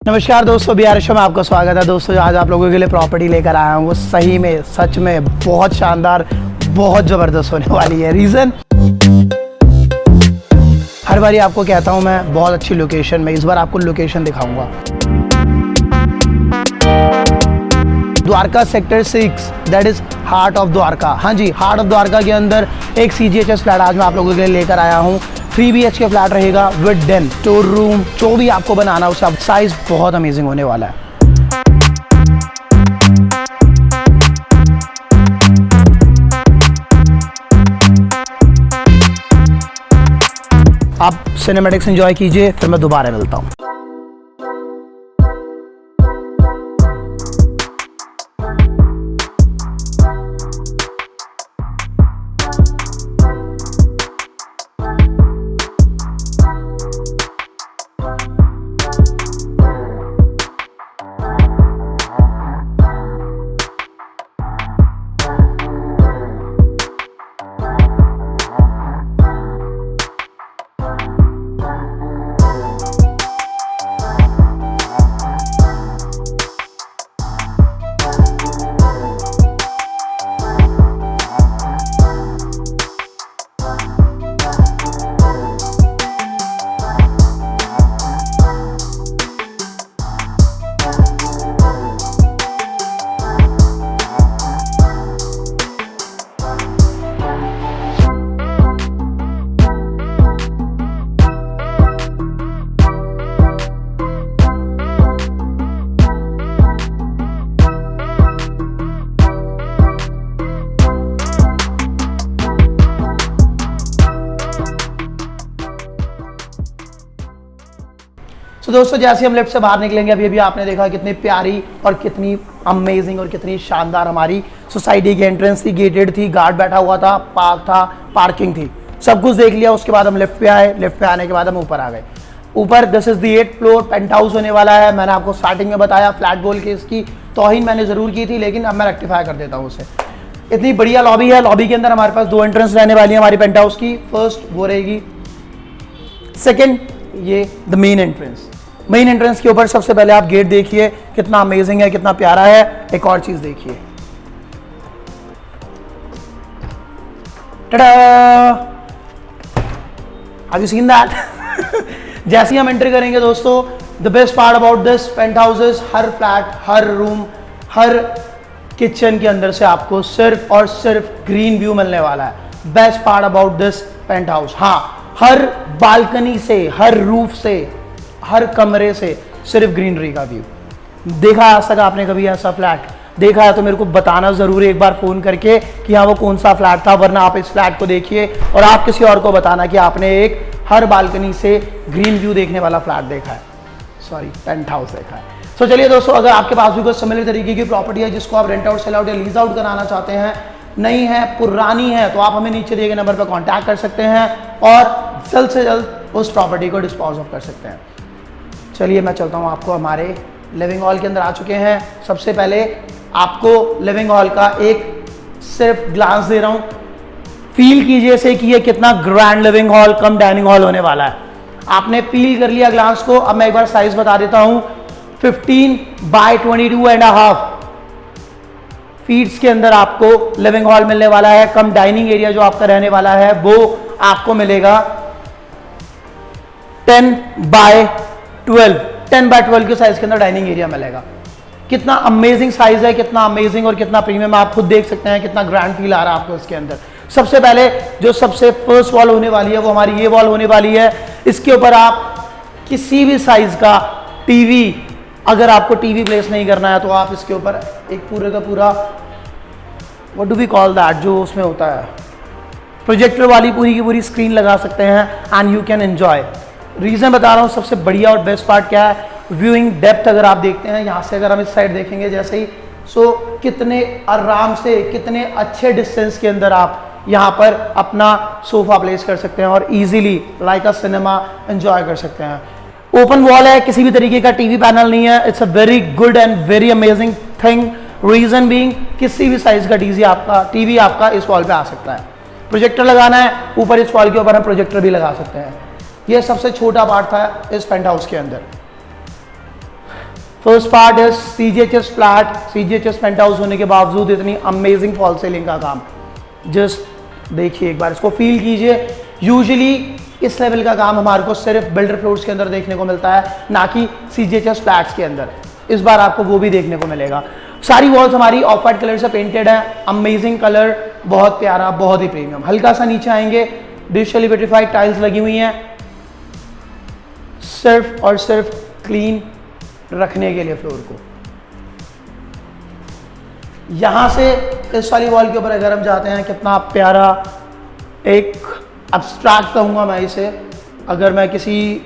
नमस्कार दोस्तों, बिहार शो में आपका स्वागत है। दोस्तों आज आप लोगों के लिए प्रॉपर्टी लेकर आया हूँ, वो सही में सच में बहुत शानदार, बहुत ज़बरदस्त होने वाली है। रीज़न, हर बारी आपको कहता हूँ मैं बहुत अच्छी लोकेशन में, इस बार आपको लोकेशन दिखाऊंगा। Dwarka sector 6, that is heart of Dwarka. हाँ जी, हार्ट ऑफ द्वारका के अंदर एक CGHS फ्लैट आज मैं आप लोगों के लिए लेकर आया हूँ। 3 BHK फ्लैट रहेगा विद डेन, स्टोर रूम, जो भी आपको बनाना है उसका साइज बहुत अमेजिंग होने वाला है। आप सिनेमैटिक्स एंजॉय कीजिए, फिर मैं दोबारा मिलता हूँ। तो दोस्तों जैसे हम लेफ्ट से बाहर निकलेंगे, अभी आपने देखा कितनी प्यारी और कितनी अमेजिंग और कितनी शानदार हमारी सोसाइटी की एंट्रेंस थी। गेटेड थी, गार्ड बैठा हुआ था, पार्क था, पार्किंग थी, सब कुछ देख लिया। उसके बाद हम लेफ्ट पे आए, लेफ्ट पे आने के बाद हम ऊपर आ गए। ऊपर this is the 8th floor, penthouse होने वाला है। मैंने आपको स्टार्टिंग में बताया, फ्लैट बोल के इसकी तौहीन मैंने जरूर की थी, लेकिन अब मैं रेक्टिफाई कर देता हूँ उसे। इतनी बढ़िया लॉबी है। लॉबी के अंदर हमारे पास 2 एंट्रेंस रहने वाली है हमारी पेंट हाउस की। फर्स्ट वो रहेगी, सेकेंड ये the main entrance. Main entrance के ऊपर सबसे पहले आप गेट देखिए, कितना अमेजिंग है, कितना प्यारा है। एक और चीज देखिए, हैव यू सीन दैट? जैसे ही हम एंटर करेंगे दोस्तों, the best part about this penthouses, हर फ्लैट, हर रूम, हर किचन के अंदर से आपको सिर्फ और सिर्फ ग्रीन व्यू मिलने वाला है। Best part about this penthouse. हाँ, हर बालकनी से, हर रूफ से, हर कमरे से सिर्फ ग्रीनरी का व्यू। देखा आज तक आपने कभी ऐसा फ्लैट देखा है तो मेरे को बताना जरूर एक बार फोन करके कि हाँ वो कौन सा फ्लैट था, वरना आप इस फ्लैट को देखिए और आप किसी और को बताना कि आपने एक हर बालकनी से ग्रीन व्यू देखने वाला फ्लैट देखा है, सॉरी पेंट हाउस देखा है। तो चलिए दोस्तों, अगर आपके पास भी कोई सिमिलर तरीके की प्रॉपर्टी है जिसको आप रेंट आउट, सेल आउट या लीज आउट कराना चाहते हैं, नई है, पुरानी है, तो आप हमें नीचे दिए गए नंबर पर कॉन्टैक्ट कर सकते हैं और जल्द से जल्द उस प्रॉपर्टी को डिस्पोज ऑफ कर सकते हैं। चलिए मैं चलता हूँ, आपको हमारे लिविंग हॉल के अंदर आ चुके हैं। सबसे पहले आपको लिविंग हॉल का एक सिर्फ ग्लांस दे रहा हूँ, फील कीजिए से कि ये कितना ग्रैंड लिविंग हॉल कम डाइनिंग हॉल होने वाला है। आपने फील कर लिया ग्लांस को। अब मैं एक बार साइज बता देता हूँ, 15 by 22.5 फीट्स के अंदर आपको लिविंग हॉल मिलने वाला है। कम डाइनिंग एरिया जो आपका रहने वाला है वो आपको मिलेगा 10 by 12 के साइज के अंदर डाइनिंग एरिया मिलेगा। कितना अमेजिंग साइज है, कितना अमेजिंग और कितना प्रीमियम, आप खुद देख सकते हैं कितना ग्रैंड फील आ रहा है आपको इसके अंदर। सबसे पहले जो सबसे फर्स्ट वॉल होने वाली है वो हमारी ये वॉल होने वाली है। इसके ऊपर आप किसी भी साइज का टीवी, अगर आपको टीवी प्लेस नहीं करना है तो आप इसके ऊपर एक पूरे का पूरा what do we call that, जो उसमें होता है प्रोजेक्टर वाली पूरी की पूरी स्क्रीन लगा सकते हैं and you can enjoy. Reason बता रहा हूँ, सबसे बढ़िया और बेस्ट पार्ट क्या है, व्यूइंग डेप्थ। अगर आप देखते हैं यहाँ से, अगर हम इस साइड देखेंगे जैसे ही, सो कितने आराम से, कितने अच्छे डिस्टेंस के अंदर आप यहाँ पर अपना सोफा प्लेस कर सकते हैं और इजीली लाइक अ सिनेमा एंजॉय कर सकते हैं। ओपन वॉल है, किसी भी तरीके का टीवी पैनल नहीं है। It's a very good and very amazing thing. Reason being, किसी भी साइज का टीवी आपका इस वॉल पे आ सकता है। प्रोजेक्टर लगाना है ऊपर, इस वॉल के ऊपर हम प्रोजेक्टर भी लगा सकते हैं। ये सबसे छोटा पार्ट था इस पेंट हाउस के अंदर। First part is CGHS flat, CGHS penthouse होने के बावजूद इतनी अमेजिंग फॉल सीलिंग का काम। जस्ट देखिए एक बार, इसको फील कीजिए। यूजुअली इस लेवल का काम हमारे को सिर्फ बिल्डर फ्लोर्स के अंदर देखने को मिलता है, ना कि CGHS फ्लैट्स के अंदर। इस बार आपको वो भी देखने को मिलेगा। सारी वॉल्स हमारी ऑफ वाइट कलर से पेंटेड है, अमेजिंग कलर, बहुत प्यारा, बहुत ही प्रीमियम। हल्का सा नीचे आएंगे, डिजिटली विट्रीफाइड टाइल्स लगी हुई हैं, सिर्फ और सिर्फ क्लीन रखने के लिए फ्लोर को। यहां से इस वाली वॉल के ऊपर अगर हम जाते हैं, कितना प्यारा एक एब्स्ट्रैक्ट कहूंगा मैं इसे, अगर मैं किसी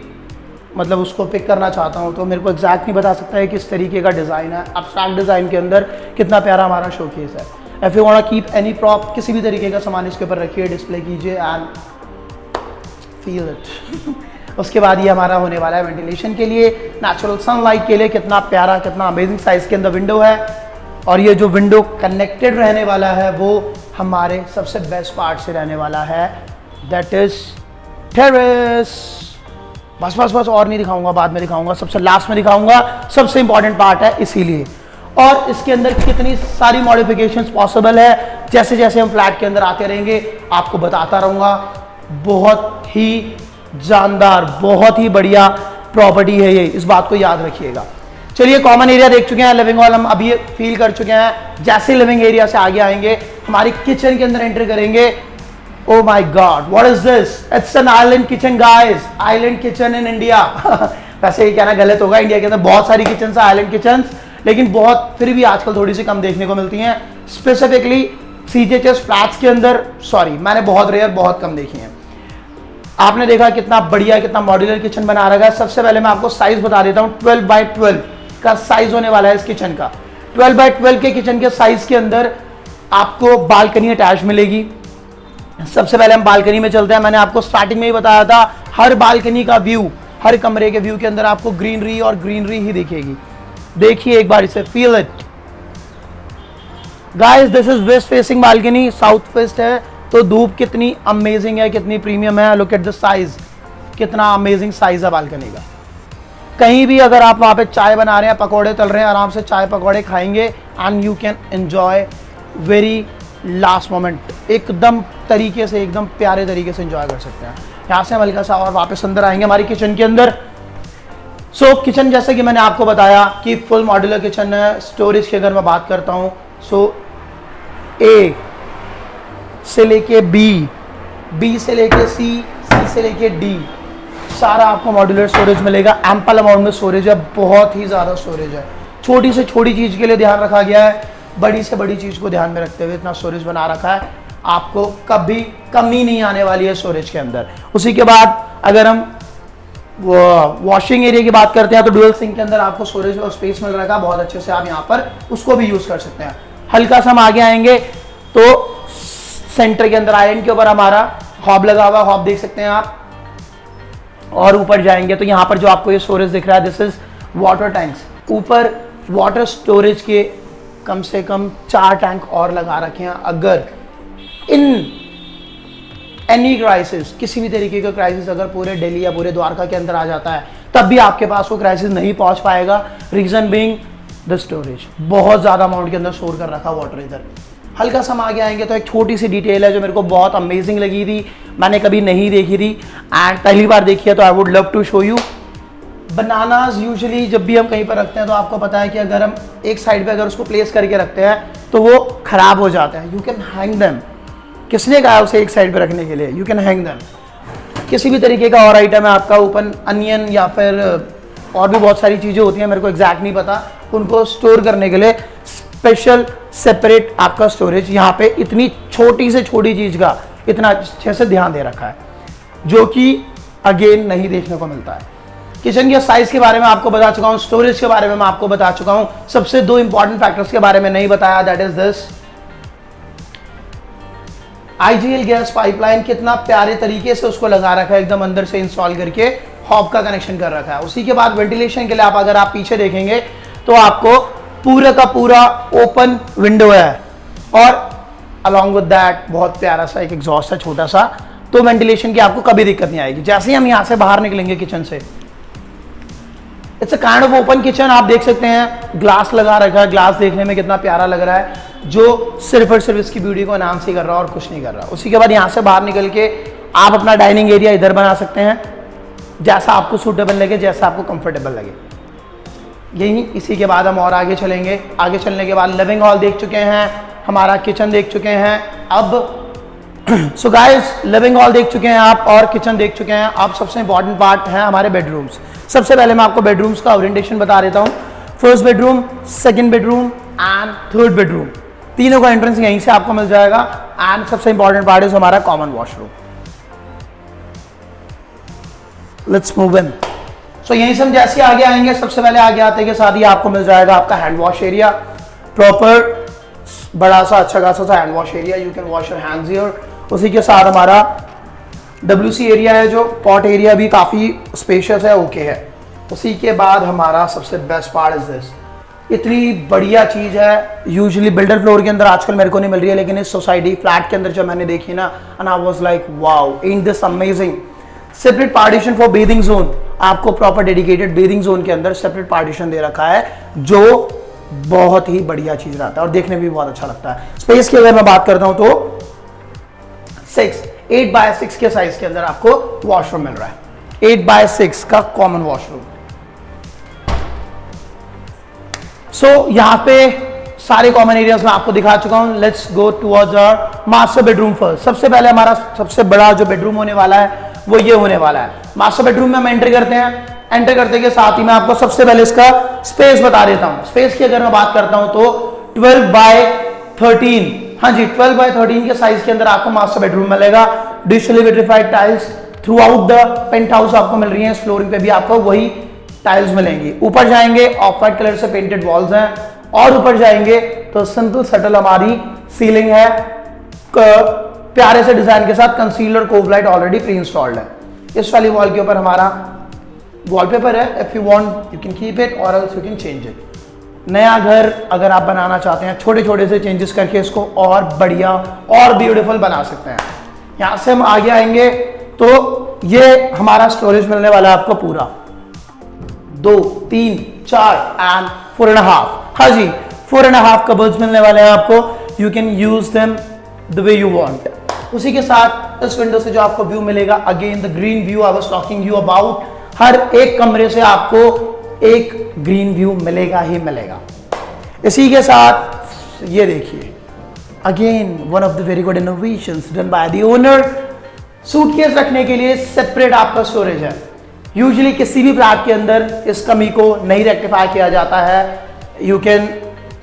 मतलब उसको पिक करना चाहता हूं तो मेरे को एग्जैक्ट नहीं बता सकता है किस तरीके का डिज़ाइन है। एब्स्ट्रैक्ट डिज़ाइन के अंदर कितना प्यारा हमारा शोकेस है। If you want to keep any prop, किसी भी तरीके का सामान इसके ऊपर रखिए, डिस्प्ले कीजिए एंड फील इट। उसके बाद ये हमारा होने वाला है वेंटिलेशन के लिए, नेचुरल सनलाइट के लिए। कितना प्यारा, कितना अमेजिंग साइज के अंदर विंडो है। और ये जो विंडो कनेक्टेड रहने वाला है वो हमारे सबसे बेस्ट पार्ट से रहने वाला है, दैट इज टेरेस। बस बस बस, और नहीं दिखाऊंगा, बाद में दिखाऊंगा, सबसे लास्ट में दिखाऊंगा। सबसे इंपॉर्टेंट पार्ट है इसीलिए। और इसके अंदर कितनी सारी मॉडिफिकेशंस पॉसिबल है, जैसे जैसे हम फ्लैट के अंदर आते रहेंगे आपको बताता रहूंगा। बहुत ही जानदार, बहुत ही बढ़िया प्रॉपर्टी है ये, इस बात को याद रखिएगा। चलिए, कॉमन एरिया देख चुके हैं, लिविंग हॉल हम अभी फील कर चुके हैं। जैसे लिविंग एरिया से आगे आएंगे, हमारी किचन के अंदर एंटर करेंगे। Oh my God, what is this? It's an island kitchen, guys. Island kitchen in India. वैसे ये कहना गलत होगा, इंडिया के अंदर बहुत सारी किचन है, आइलैंड किचन, लेकिन बहुत फिर भी आजकल थोड़ी सी कम देखने को मिलती हैं। स्पेसिफिकली CGHS फ्लैट्स के अंदर, सॉरी मैंने बहुत रेयर, बहुत कम देखी हैं। आपने देखा कितना बढ़िया, कितना मॉड्यूलर किचन बना रखा है। सबसे पहले मैं आपको साइज बता देता हूँ। 12 बाई 12 का साइज होने वाला है इस किचन का। 12 बाई 12 के किचन के साइज के अंदर आपको बालकनी अटैच मिलेगी। सबसे पहले हम बालकनी में चलते हैं। मैंने आपको स्टार्टिंग में ही बताया था, हर बालकनी का व्यू, हर कमरे के व्यू के अंदर आपको ग्रीनरी और ग्रीनरी ही दिखेगी। देखिए एक बार इसे, feel it guys. This is waste facing balcony, south fest है, तो धूप कितनी अमेजिंग है, कितनी प्रीमियम है। लुक एट द साइज, कितना अमेजिंग साइज है बालकनी का। कहीं भी अगर आप वहां पे चाय बना रहे हैं, पकौड़े तल रहे हैं, आराम से चाय पकौड़े खाएंगे and you can enjoy very last moment, एकदम तरीके से, एकदम प्यारे तरीके से एंजॉय कर सकते हैं। यहाँ से हम हल्का सा और वापस अंदर आएंगे हमारी किचन के अंदर। सो किचन जैसे कि मैंने आपको बताया कि फुल मॉड्यूलर किचन है। स्टोरेज की अगर मैं बात करता हूँ, सो ए से लेके बी से लेके सी से लेके डी, सारा आपको मॉड्यूलर स्टोरेज मिलेगा। एम्पल अमाउंट में स्टोरेज है, बहुत ही ज़्यादा स्टोरेज है। छोटी से छोटी चीज़ के लिए ध्यान रखा गया है, बड़ी से बड़ी चीज़ को ध्यान में रखते हुए इतना स्टोरेज बना रखा है। आपको कभी कमी नहीं आने वाली है स्टोरेज के अंदर। उसी के बाद अगर हम वॉशिंग एरिया की बात करते हैं, तो डुअल सिंक के अंदर आपको स्टोरेज और स्पेस मिल रखा है बहुत अच्छे से। आप यहाँ पर उसको भी यूज़ कर सकते हैं। हल्का सा हम आगे आएंगे तो सेंटर के अंदर आयरन के ऊपर हमारा हॉब लगा हुआ, हॉब देख सकते हैं आप। और ऊपर जाएंगे तो यहाँ पर जो आपको ये स्टोरेज दिख रहा है, दिस इज वाटर टैंक्स। ऊपर वाटर स्टोरेज के कम से कम 4 टैंक और लगा रखे हैं। अगर इन एनी क्राइसिस, किसी भी तरीके का क्राइसिस अगर पूरे दिल्ली या पूरे द्वारका के अंदर आ जाता है, तब भी आपके पास वो क्राइसिस नहीं पहुंच पाएगा। रीजन बीइंग द स्टोरेज, बहुत ज़्यादा अमाउंट के अंदर स्टोर कर रखा वाटर इधर। हल्का सा हम आगे आएंगे तो एक छोटी सी डिटेल है जो मेरे को बहुत अमेजिंग लगी थी, मैंने कभी नहीं देखी थी एंड पहली बार देखी है, तो I would love to show you. Bananas usually जब भी हम कहीं पर रखते हैं तो आपको पता है कि अगर हम एक साइड पे अगर उसको प्लेस करके रखते हैं तो वो खराब हो जाते हैं। You can hang them. किसने कहा उसे एक साइड पे रखने के लिए? You can hang them. किसी भी तरीके का और आइटम है आपका, ओपन अनियन या फिर और भी बहुत सारी चीज़ें होती हैं, मेरे को एग्जैक्ट नहीं पता, उनको स्टोर करने के लिए स्पेशल सेपरेट आपका स्टोरेज यहाँ पे इतनी छोटी से छोटी चीज़ का इतना अच्छे से ध्यान दे रखा है, जो कि अगेन नहीं देखने को मिलता है। किचन के साइज के बारे में आपको बता चुका हूँ, स्टोरेज के बारे में मैं आपको बता चुका हूँ। सबसे 2 इंपॉर्टेंट फैक्टर्स के बारे में नहीं बताया, that is this IGL gas pipeline. कितना प्यारे तरीके से उसको लगा रखा है, एकदम अंदर से इंस्टॉल करके हॉब का कनेक्शन कर रखा है। उसी के बाद वेंटिलेशन के लिए आप अगर आप पीछे देखेंगे तो आपको पूरा का पूरा ओपन विंडो है और अलॉन्ग विद दैट बहुत प्यारा सा एक एग्जॉस्ट है छोटा सा, तो वेंटिलेशन की आपको कभी दिक्कत नहीं आएगी। जैसे ही हम यहाँ से बाहर निकलेंगे किचन से, it's a kind of open kitchen. आप देख सकते हैं ग्लास लगा रखा है, ग्लास देखने में कितना प्यारा लग रहा है, जो सिर्फ और सिर्फ इसकी ब्यूटी को एनहांस ही कर रहा है और कुछ नहीं कर रहा। उसी के बाद यहाँ से बाहर निकल के आप अपना डाइनिंग एरिया इधर बना सकते हैं, जैसा आपको सूटेबल लगे, जैसा आपको कंफर्टेबल लगे। यही इसी के बाद हम और आगे चलेंगे। आगे चलने के बाद लिविंग हॉल देख चुके हैं, हमारा किचन देख चुके हैं। अब सो गाइस, लिविंग हॉल देख चुके हैं आप और किचन देख चुके हैं। अब सबसे इंपॉर्टेंट पार्ट है हमारे बेडरूम्स। सबसे पहले मैं आपको बेडरूम्स का ओरिएंटेशन बता देता हूँ। First bedroom, second bedroom and third bedroom, तीनों का एंट्रेंस यहीं से आपको मिल जाएगा। एंड सबसे इंपॉर्टेंट पार्ट इज हमारा common washroom. Let's move in. So यहीं से हम जैसे आगे आएंगे, सबसे पहले आगे आते के साथ ही आपको मिल जाएगा आपका हैंड वॉश एरिया। प्रॉपर बड़ा सा अच्छा खासा सा hand wash area, you can wash your hands here. उसी के साथ हमारा WC एरिया है, जो पॉट एरिया भी काफ़ी स्पेशियस है, ओके है। उसी के बाद हमारा सबसे बेस्ट पार्ट इज दिस, इतनी बढ़िया चीज़ है, यूजुअली बिल्डर फ्लोर के अंदर आजकल मेरे को नहीं मिल रही है, लेकिन इस सोसाइटी फ्लैट के अंदर जब मैंने देखी ना, and I was like wow, in this amazing. Separate partition for bathing zone, आपको प्रॉपर डेडिकेटेड बेदिंग जोन के अंदर सेपरेट पार्टीशन दे रखा है, जो बहुत ही बढ़िया चीज रहता है और देखने में भी बहुत अच्छा लगता है। स्पेस की अगर मैं बात करता हूं तो 8x6 के साइज के अंदर आपको वॉशरूम मिल रहा है, 8x6 का कॉमन वॉशरूम। सो यहां पे सारे कॉमन एरियाज मैं आपको दिखा चुका हूं। Let's go towards our master bedroom first. सबसे पहले हमारा सबसे बड़ा जो बेडरूम होने वाला है वो ये होने वाला है। मास्टर बेडरूम में हम एंटर करते हैं। एंटर करते के साथ ही मैं आपको सबसे पहले इसका स्पेस बता देता हूं। स्पेस की अगर मैं बात करता हूं तो 12x13, हाँ जी 12x13 के साइज के अंदर आपको मास्टर बेडरूम मिलेगा। Digitally vitrified tiles throughout the penthouse आपको मिल रही है। इस फ्लोरिंग पे भी आपको वही टाइल्स मिलेंगी। ऊपर जाएंगे ऑफ व्हाइट कलर से पेंटेड वॉल्स हैं, और ऊपर जाएंगे तो सिंपल सटल हमारी सीलिंग है, प्यारे से डिजाइन के साथ concealed cove light already pre installed है। इस वाली वॉल के ऊपर हमारा वॉलपेपर है। If you want you can keep it or else you can change it. नया घर अगर आप बनाना चाहते हैं, छोटे छोटे से चेंजेस करके इसको और बढ़िया और ब्यूटीफुल बना सकते हैं। यहां से हम आगे आएंगे तो ये हमारा स्टोरेज मिलने वाला है आपको पूरा 2, 3, 4 एंड 4.5। हाँ जी 4.5 कबर्ड्स मिलने वाले हैं आपको। You can use them the way you want. उसी के साथ इस विंडो से जो आपको व्यू मिलेगा, again the green view I was talking you about, हर एक कमरे से आपको एक ग्रीन व्यू मिलेगा ही मिलेगा। इसी के साथ ये देखिए, again one of the very good innovations done by the owner, suitcase रखने के लिए सेपरेट आपका स्टोरेज है। यूजुअली किसी भी फ्लैट के अंदर इस कमी को नहीं रेक्टिफाई किया जाता है। You can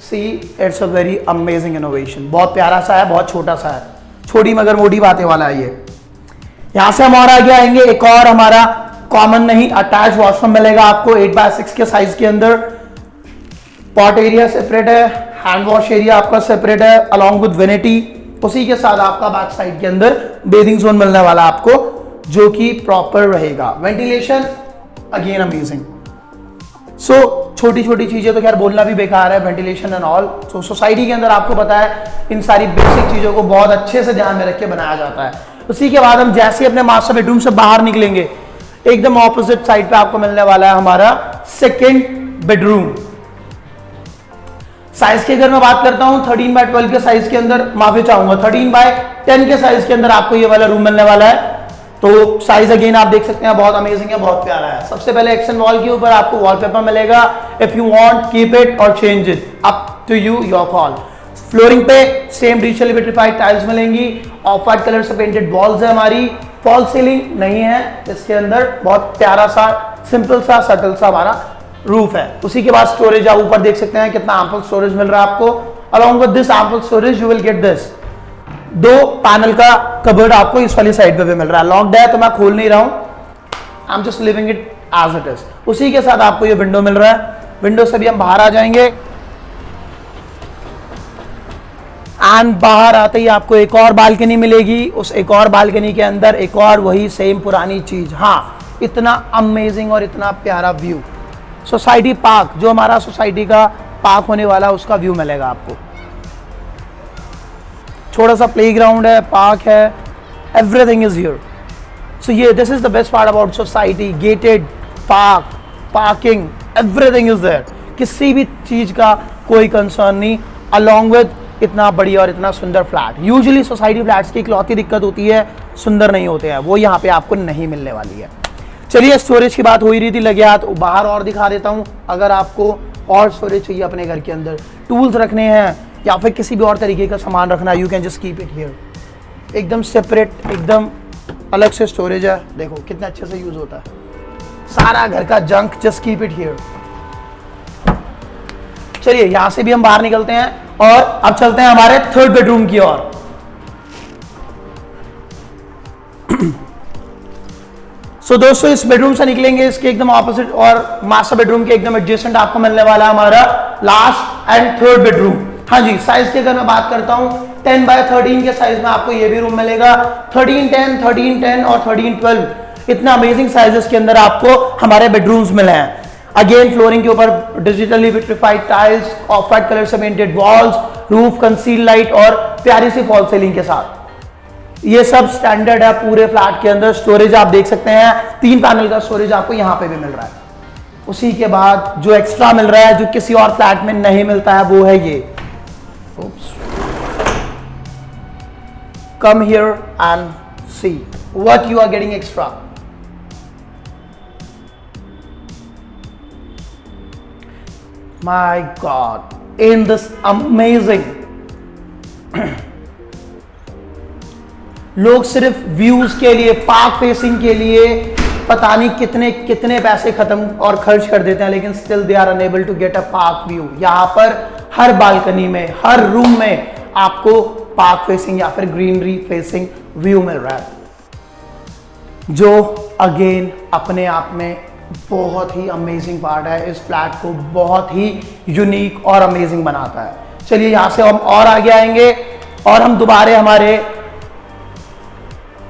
see it's a very amazing innovation. बहुत प्यारा सा है, बहुत छोटा सा है, छोटी मगर मोटी बातें वाला है ये। यहां से हम और आगे आएंगे, एक और हमारा कॉमन नहीं अटैच वॉशरूम मिलेगा आपको 8x6 के साइज के अंदर। पॉट एरिया सेपरेट है, हैंड वॉश एरिया आपका सेपरेट है अलॉन्ग विद वेनिटी। उसी के साथ आपका बैक साइड के अंदर बेदिंग जोन मिलने वाला आपको, जो कि प्रॉपर रहेगा। Ventilation again amazing. सो छोटी छोटी चीजें तो खैर बोलना भी बेकार है, ventilation and all. So society के अंदर आपको पता है इन सारी बेसिक चीजों को बहुत अच्छे से ध्यान में रख के बनाया जाता है। उसी के बाद हम जैसे अपने मास्टर बेडरूम से बाहर निकलेंगे, एकदम ऑपोजिट साइड पे आपको मिलने वाला है हमारा सेकंड बेडरूम। साइज की अगर मैं बात करता हूं 13x12 के साइज के अंदर, माफी चाहूंगा 13x10 के साइज के अंदर आपको ये वाला रूम मिलने वाला है। तो साइज अगेन आप देख सकते हैं, बहुत अमेजिंग है, बहुत प्यारा है। सबसे पहले एक्शन वॉल के ऊपर आपको वॉलपेपर मिलेगा। If you want keep it or change it, up to you, your call. Flooring पे सेम डिजिटली विट्रिफाइड टाइल्स मिलेंगी, ऑफ व्हाइट कलर से पेंटेड वॉल्स है हमारी। फॉल सीलिंग नहीं है इसके अंदर, बहुत प्यारा सा सिंपल सा सटल सा हमारा रूफ है। उसी के बाद स्टोरेज आप ऊपर देख सकते हैं कितना एम्पल स्टोरेज मिल रहा है आपको। Along with this ample storage you will get this 2 panel का कबर्ड आपको इस वाली साइड पे भी मिल रहा है। लॉक्ड है तो मैं खोल नहीं रहा हूं, I am just leaving it as it is. उसी के साथ आपको ये विंडो मिल रहा है। विंडो से भी हम बाहर आ जाएंगे एंड बाहर आते ही आपको एक और बालकनी मिलेगी। उस एक और बालकनी के अंदर एक और वही सेम पुरानी चीज, हाँ इतना अमेजिंग और इतना प्यारा व्यू। सोसाइटी पार्क, जो हमारा सोसाइटी का पार्क होने वाला उसका व्यू मिलेगा आपको। छोटा सा प्लेग्राउंड है, पार्क है, एवरीथिंग इज हियर। सो ये this is the best part about society, gated park, parking, everything is there, किसी भी चीज का कोई कंसर्न नहीं, अलॉन्ग विद इतना बढ़िया और इतना सुंदर फ्लैट। यूजुअली सोसाइटी फ्लैट्स की इकलौती दिक्कत होती है सुंदर नहीं होते हैं, वो यहाँ पे आपको नहीं मिलने वाली है। चलिए स्टोरेज की बात हो ही रही थी, लगे हाथ बाहर और दिखा देता हूँ। अगर आपको और स्टोरेज चाहिए अपने घर के अंदर, टूल्स रखने हैं या फिर किसी भी और तरीके का सामान रखना है, you can just keep it here. एकदम सेपरेट, एकदम अलग से स्टोरेज है, देखो कितना अच्छे से यूज होता है। सारा घर का junk just keep it here. चलिए यहां से भी हम बाहर निकलते हैं और अब चलते हैं हमारे थर्ड बेडरूम की ओर। सो दोस्तों इस बेडरूम से निकलेंगे, इसके एकदम ऑपोजिट और मास्टर बेडरूम के एकदम एडजेसेंट आपको मिलने वाला है हमारा लास्ट एंड थर्ड बेडरूम। हाँ जी, साइज की अगर मैं बात करता हूं 10 बाय 13 के साइज में आपको ये भी रूम मिलेगा। 13-10, 13-10 और 13-12 इतना अमेजिंग साइजेस के अंदर आपको हमारे बेडरूम्स मिले हैं। अगेन फ्लोरिंग के ऊपर digitally vitrified tiles, off white colour से painted walls, roof concealed light और प्यारी सी फॉल सीलिंग के साथ। ये सब स्टैंडर्ड है पूरे फ्लैट के अंदर। स्टोरेज आप देख सकते हैं 3 पैनल का स्टोरेज आपको यहां पे भी मिल रहा है। उसी के बाद जो एक्स्ट्रा मिल रहा है जो किसी और फ्लैट में नहीं मिलता है वो है ये। Come here and see what you are getting extra. My God, in this amazing लोग सिर्फ व्यूज के लिए, पार्क फेसिंग के लिए पता नहीं कितने कितने पैसे खत्म और खर्च कर देते हैं, लेकिन still they are unable to get a park view. यहां पर हर बालकनी में, हर रूम में आपको पार्क फेसिंग या फिर ग्रीनरी फेसिंग व्यू मिल रहा है, जो अगेन अपने आप में बहुत ही अमेजिंग पार्ट है। इस फ्लैट को बहुत ही यूनिक और अमेजिंग बनाता है। चलिए यहां से हम और आगे आएंगे और हम दोबारा हमारे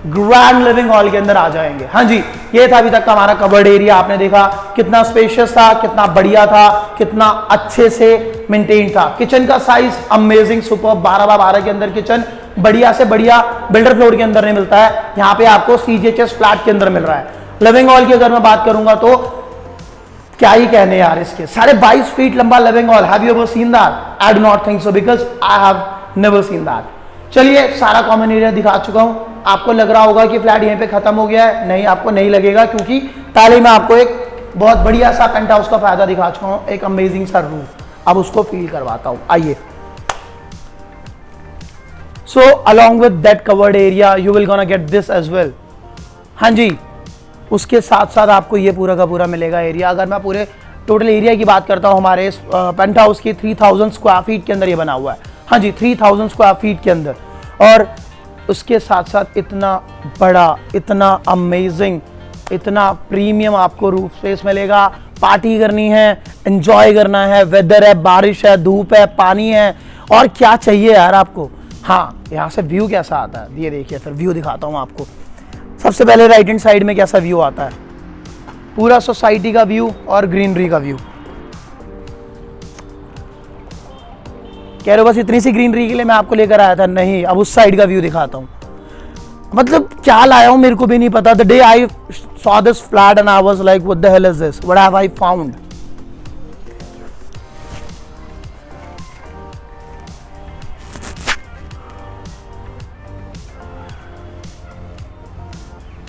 ग्रैंड लिविंग हॉल के अंदर आ जाएंगे। हाँ जी, ये था अभी तक का हमारा कवर्ड एरिया। आपने देखा कितना स्पेशियस था, कितना बढ़िया था, कितना अच्छे से मेंटेन था। किचन का साइज अमेजिंग सुपर, 12 बाय 12 के अंदर किचन बढ़िया से बढ़िया बिल्डर फ्लोर के अंदर नहीं मिलता है, यहाँ पे आपको सीजीएचएस फ्लैट के अंदर मिल रहा है। लिविंग हॉल की अगर मैं बात करूंगा तो क्या ही कहने यार, इसके 22.5 फीट लंबा living hall. Have you ever seen that? I do not think so, because I have never seen that. चलिए सारा कॉमन एरिया दिखा चुका हूं। आपको लग रहा होगा कि फ्लैट यहीं पे खत्म हो गया है, नहीं आपको नहीं लगेगा, क्योंकि पहले मैं आपको एक बहुत बढ़िया सा पेंट हाउस का फायदा दिखा चुका हूं, एक अमेजिंग सा रूफ। अब उसको फील करवाता हूं, आइए। So along with that covered area you will gonna get this as well. हाँ जी, उसके साथ साथ आपको ये पूरा का पूरा मिलेगा एरिया। अगर मैं पूरे टोटल एरिया की बात करता हूँ हमारे इस पेंट हाउस की, 3000 स्क्वायर फीट के अंदर ये बना हुआ है। हाँ जी, 3000 स्क्वायर फीट के अंदर, और उसके साथ साथ इतना बड़ा, इतना अमेजिंग, इतना प्रीमियम आपको रूफ स्पेस मिलेगा। पार्टी करनी है, एंजॉय करना है, वेदर है, बारिश है, धूप है, पानी है, और क्या चाहिए यार आपको। हाँ, यहाँ से व्यू कैसा आता है ये देखिए, फिर व्यू दिखाता हूँ आपको। सबसे पहले राइट हैंड साइड में कैसा व्यू आता है, पूरा सोसाइटी का व्यू और ग्रीनरी का व्यू। कह रहे हो बस इतनी सी ग्रीनरी के लिए मैं आपको लेकर आया था? नहीं, अब उस साइड का व्यू दिखाता हूं। मतलब क्या लाया हूं मेरे को भी नहीं पता। The day I saw this flat and I was like what the hell is this, what have I found.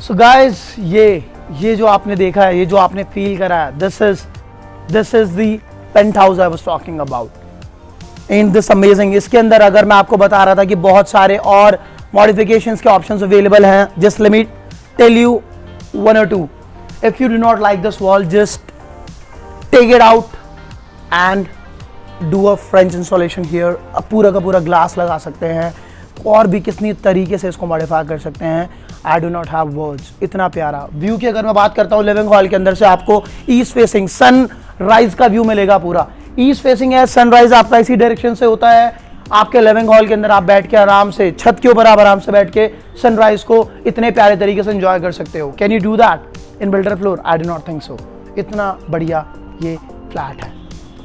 So guys, ये जो आपने देखा है, ये जो आपने फील करा है, this is the penthouse I was talking about in this amazing. इसके अंदर अगर मैं आपको बता रहा था कि बहुत सारे और मॉडिफिकेशंस के ऑप्शंस अवेलेबल हैं, just let me tell you 1 or 2। If you do not like this wall, just take it out and do a French installation here. अब पूरा का पूरा ग्लास लगा सकते हैं और भी कितनी तरीके से इसको मॉडिफाई कर सकते हैं। I do not have words. इतना प्यारा व्यू की अगर मैं बात करता हूँ, लिविंग हॉल के अंदर से आपको ईस्ट फेसिंग सनराइज का व्यू मिलेगा। पूरा ईस्ट फेसिंग है, सनराइज आपका इसी डायरेक्शन से होता है। आपके लिविंग हॉल के अंदर आप बैठ के आराम से छत के ऊपर आप आराम से बैठ के सनराइज को इतने प्यारे तरीके से एंजॉय कर सकते हो। Can you do that in builder floor? I do not think so. इतना बढ़िया ये फ्लैट है,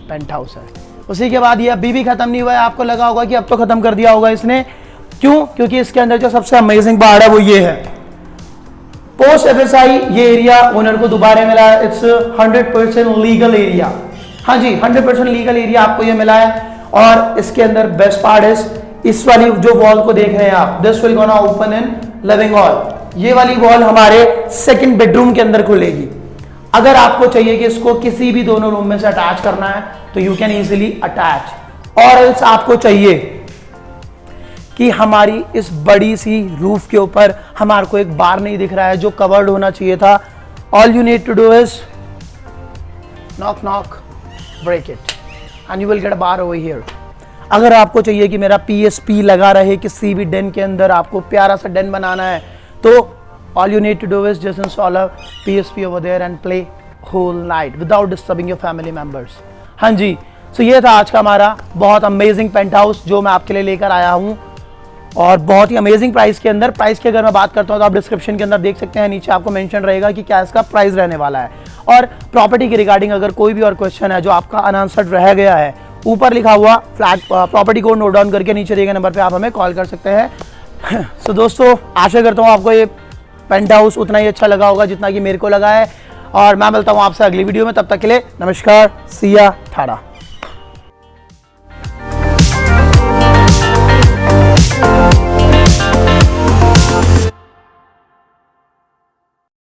पेंट हाउस है। उसी के बाद ये अभी भी खत्म नहीं हुआ है। आपको लगा होगा कि अब तो खत्म कर दिया होगा इसने, क्यों? क्योंकि इसके अंदर जो सबसे अमेजिंग पार्ट है वो ये है। पोस्ट एफएसआई ये एरिया ओनर को दोबारा मिला है, इट्स 100% लीगल एरिया। हाँ जी 100% लीगल एरिया आपको ये मिला है। और इसके अंदर बेस्ट पार्ट इज, इस वाली जो वॉल को देख रहे हैं आप, this will gonna open in living hall. ये वाली वॉल हमारे सेकंड बेडरूम के अंदर खुलेगी। अगर आपको चाहिए कि इसको किसी भी दोनों रूम में से अटैच करना है तो यू कैन इजीली अटैच। और एल्स आपको चाहिए कि हमारी इस बड़ी सी रूफ के ऊपर हमारे को एक बार नहीं दिख रहा है जो कवर्ड होना चाहिए था, all you need to do is knock knock, break it and you will get a bar over here. अगर आपको चाहिए कि मेरा पीएसपी लगा रहे किसी भी डेन के अंदर, आपको प्यारा सा डेन बनाना है, तो all you need to do is just install a PSP over there and play whole night without disturbing your family members। हाँ जी, so ये था आज का हमारा बहुत अमेजिंग पेंट हाउस जो मैं आपके लिए लेकर आया हूँ, और बहुत ही अमेजिंग प्राइस के अंदर। प्राइस की अगर मैं बात करता हूँ तो आप डिस्क्रिप्शन के अंदर देख सकते हैं, नीचे आपको मेंशन रहेगा कि क्या इसका प्राइस रहने वाला है। और प्रॉपर्टी के रिगार्डिंग अगर कोई भी और क्वेश्चन है जो आपका अनआंसर्ड रह गया है, ऊपर लिखा हुआ flat property code note down करके नीचे दिए गए नंबर पर आप हमें कॉल कर सकते हैं। सो दोस्तों, आशा करता हूँ आपको ये पेंट हाउस उतना ही अच्छा लगा होगा जितना कि मेरे को लगा है, और मैं मिलता हूँ आपसे अगली वीडियो में। तब तक के लिए नमस्कार, सिया, ठाड़ा।